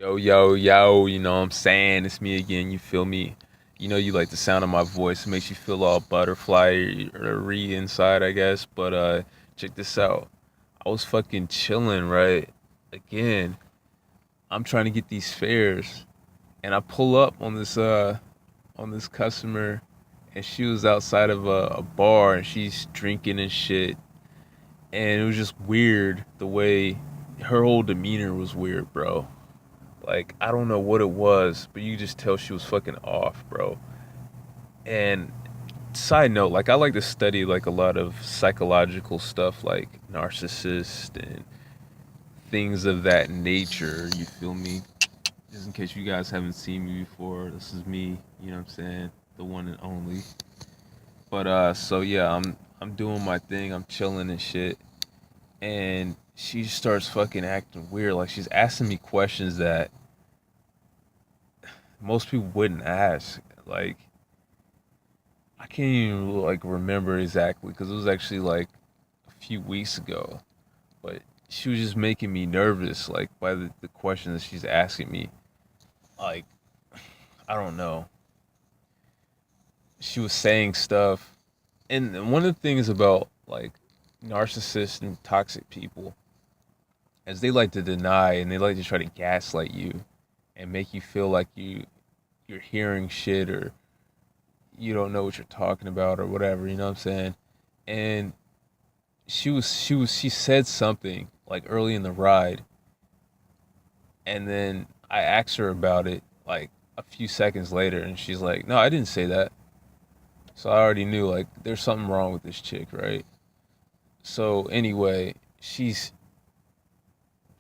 Yo, yo, yo, you know what I'm saying? It's me again, you feel me? You know you like the sound of my voice. It makes you feel all butterfly inside, I guess. But check this out. I was fucking chilling, right? Again, I'm trying to get these fares and I pull up on this customer and she was outside of a bar and she's drinking and shit. And it was just weird the way her whole demeanor was weird, bro. Like, I don't know what it was, but you just tell she was fucking off, bro. And side note, like I like to study like a lot of psychological stuff like narcissist and things of that nature, you feel me? Just in case you guys haven't seen me before, this is me, you know what I'm saying? The one and only. But so yeah, I'm doing my thing, I'm chilling and shit. And she starts fucking acting weird. Like she's asking me questions that most people wouldn't ask. Like I can't even like remember exactly because it was actually like a few weeks ago. But she was just making me nervous, like by the questions that she's asking me. Like I don't know. She was saying stuff, and one of the things about like narcissists and toxic people is they like to deny and they like to try to gaslight you and make you feel like you're hearing shit or you don't know what you're talking about or whatever. You know what I'm saying? And she said something like early in the ride, and then I asked her about it like a few seconds later, and she's like, "No, I didn't say that." So I already knew like there's something wrong with this chick, right? So anyway, she's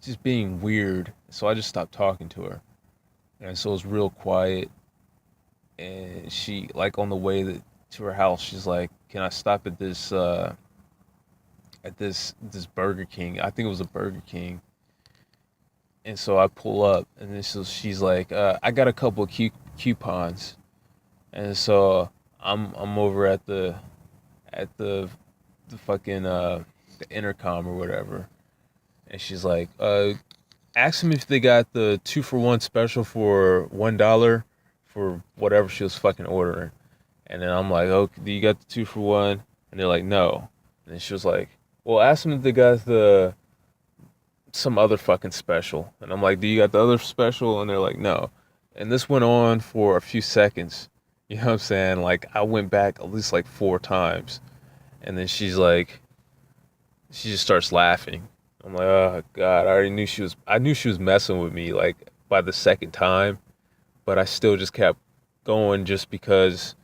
just being weird. So I just stopped talking to her, and so it was real quiet. And she like on the way to her house, she's like, "Can I stop at this Burger King?" I think it was a Burger King. And so I pull up, and then so she's like, "I got a couple of coupons," and so I'm over at the the fucking the intercom or whatever, and she's like, "Ask them if they got the 2 for 1 special for $1 for whatever she was fucking ordering," and then I'm like, "Oh, do you got the 2 for 1?" And they're like, "No," and then she was like, "Well, ask them if they got the some other fucking special." And I'm like, "Do you got the other special?" And they're like, "No." And this went on for a few seconds. You know what I'm saying? Like I went back at least like 4 times. And then she just starts laughing. I'm like, "Oh God, I knew she was messing with me like by the second time, but I still just kept going just because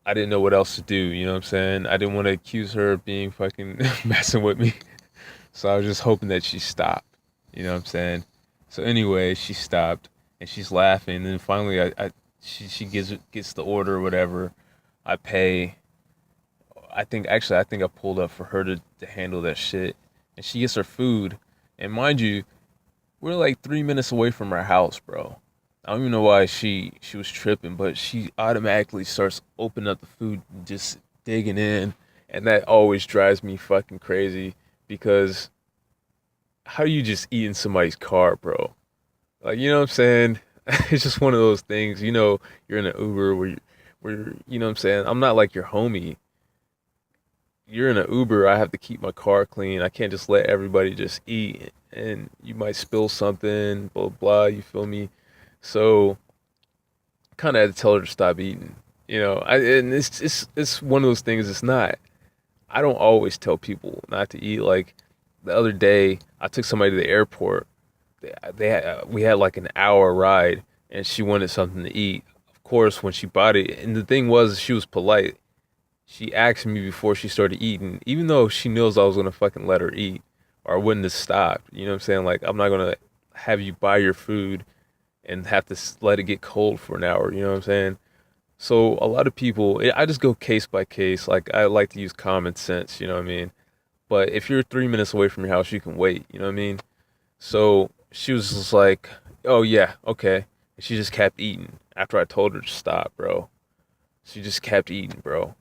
I didn't know what else to do, you know what I'm saying? I didn't want to accuse her of being fucking messing with me. So I was just hoping that she stopped. You know what I'm saying? So anyway, she stopped and she's laughing. And then finally, she gets the order or whatever. I pay. I think I pulled up for her to handle that shit. And she gets her food. And mind you, we're like 3 minutes away from our house, bro. I don't even know why she was tripping, but she automatically starts opening up the food, and just digging in, and that always drives me fucking crazy because how you just eat in somebody's car, bro? Like, you know what I'm saying? It's just one of those things. You know, you're in an Uber where you know what I'm saying. I'm not like your homie. You're in an Uber. I have to keep my car clean. I can't just let everybody just eat, and you might spill something. Blah blah. You feel me? So, kind of had to tell her to stop eating. You know, and it's one of those things. It's not. I don't always tell people not to eat. Like the other day, I took somebody to the airport. We had like an hour ride, and she wanted something to eat. Of course, when she bought it, and the thing was, she was polite. She asked me before she started eating, even though she knows I was gonna fucking let her eat, or I wouldn't have stopped. You know what I'm saying? Like I'm not gonna have you buy your food and have to let it get cold for an hour. You know what I'm saying? So a lot of people, I just go case by case. Like I like to use common sense. You know what I mean? But if you're 3 minutes away from your house, you can wait. You know what I mean? So she was just like, "Oh yeah, okay." And she just kept eating after I told her to stop, bro. She just kept eating, bro.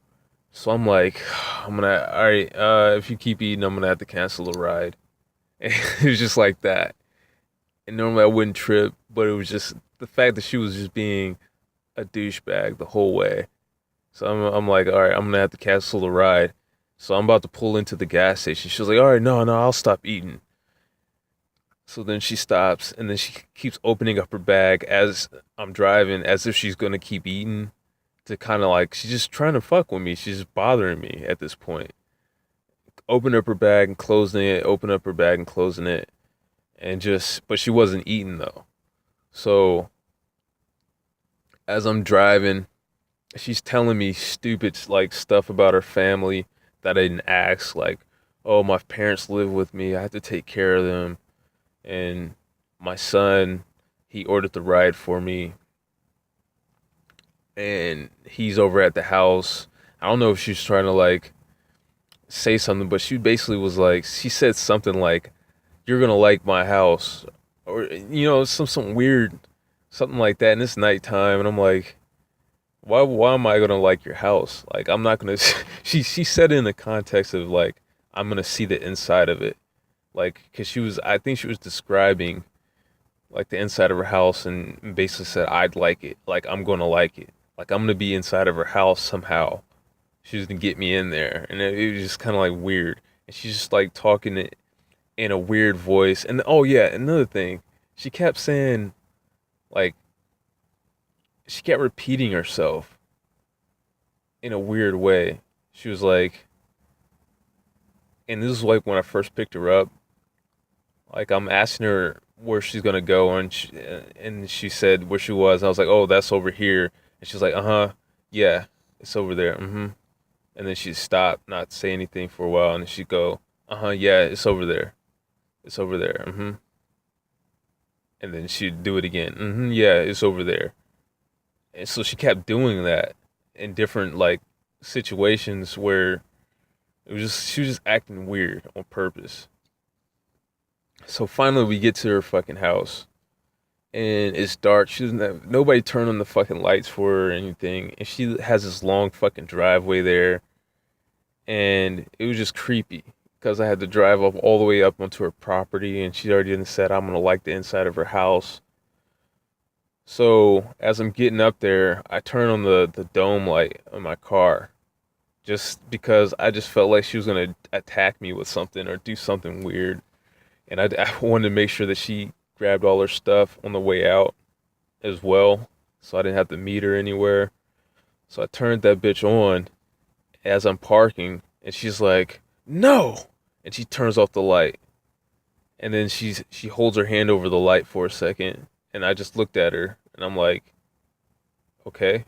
So I'm like, all right, if you keep eating, I'm gonna have to cancel the ride. And it was just like that. And normally I wouldn't trip, but it was just the fact that she was just being a douchebag the whole way. So I'm like, all right, I'm gonna have to cancel the ride. So I'm about to pull into the gas station. She was like, all right, no, I'll stop eating. So then she stops, and then she keeps opening up her bag as I'm driving, as if she's gonna keep eating. To kind of like, she's just trying to fuck with me. She's just bothering me at this point. Open up her bag and closing it. Open up her bag and closing it, and just, but she wasn't eating though. So as I'm driving, she's telling me stupid like stuff about her family that I didn't ask, like, oh, my parents live with me, I have to take care of them, and my son, he ordered the ride for me, and he's over at the house. I don't know if she's trying to like say something, but she basically was like, she said something like, you're gonna like my house, or some weird something like that, and it's nighttime, and I'm like, why am I gonna like your house? Like, I'm not gonna. She said it in the context of like, I'm gonna see the inside of it, like, cause I think she was describing like the inside of her house, and basically said I'd like it, like I'm gonna like it, like I'm gonna be inside of her house somehow. She was gonna get me in there, and it was just kind of like weird. And she's just like talking it in a weird voice. And oh yeah, another thing, she kept saying like, she kept repeating herself in a weird way. She was like, and this is like when I first picked her up. Like, I'm asking her where she's gonna go, and she said where she was. I was like, oh, that's over here. And she's like, uh-huh, yeah, it's over there. Mm-hmm. And then she'd stop, not say anything for a while, and then she'd go, uh-huh, yeah, it's over there. It's over there. Mm-hmm. And then she'd do it again. Mm-hmm, yeah, it's over there. And so she kept doing that in different like situations where she was just acting weird on purpose. So finally we get to her fucking house, and it's dark. She doesn't have nobody turned on the fucking lights for her or anything. And she has this long fucking driveway there, and it was just creepy because I had to drive up all the way up onto her property, and she already said I'm gonna like the inside of her house. So as I'm getting up there, I turn on the dome light on my car, just because I just felt like she was gonna attack me with something or do something weird, and I wanted to make sure that she grabbed all her stuff on the way out as well, so I didn't have to meet her anywhere. So I turned that bitch on as I'm parking, and she's like, "No!" And she turns off the light, and then she holds her hand over the light for a second, and I just looked at her, and I'm like, "Okay,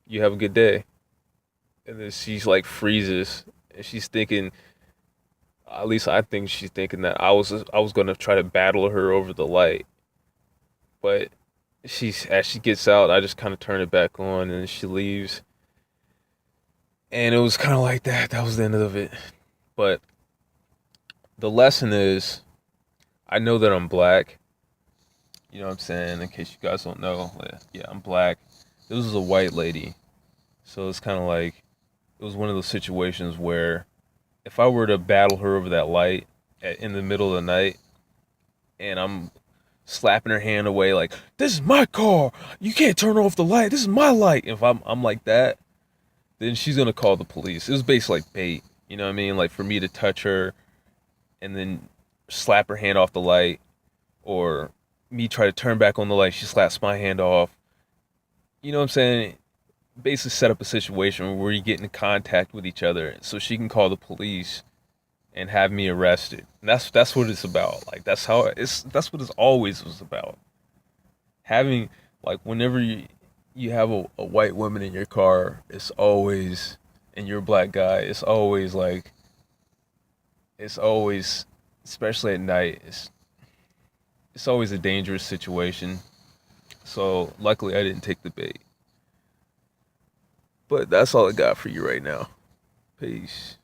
you have a good day." And then she's like freezes, and she's thinking, at least I think she's thinking that I was gonna try to battle her over the light, but as she gets out, I just kind of turn it back on, and she leaves, and it was kind of like that. That was the end of it. But the lesson is, I know that I'm black. You know what I'm saying? In case you guys don't know, yeah, I'm black. This was a white lady, so it's kind of like, it was one of those situations where if I were to battle her over that light in the middle of the night, and I'm slapping her hand away like, this is my car, you can't turn off the light, this is my light. If I'm like that, then she's gonna call the police. It was basically like bait, you know what I mean? Like, for me to touch her and then slap her hand off the light, or me try to turn back on the light, she slaps my hand off. You know what I'm saying? Basically set up a situation where you get in contact with each other so she can call the police and have me arrested. And that's what it's about. Like, that's what it's always was about. Having, like, whenever you have a white woman in your car, it's always, and you're a black guy, it's always, especially at night, it's always a dangerous situation. So luckily I didn't take the bait. But that's all I got for you right now. Peace.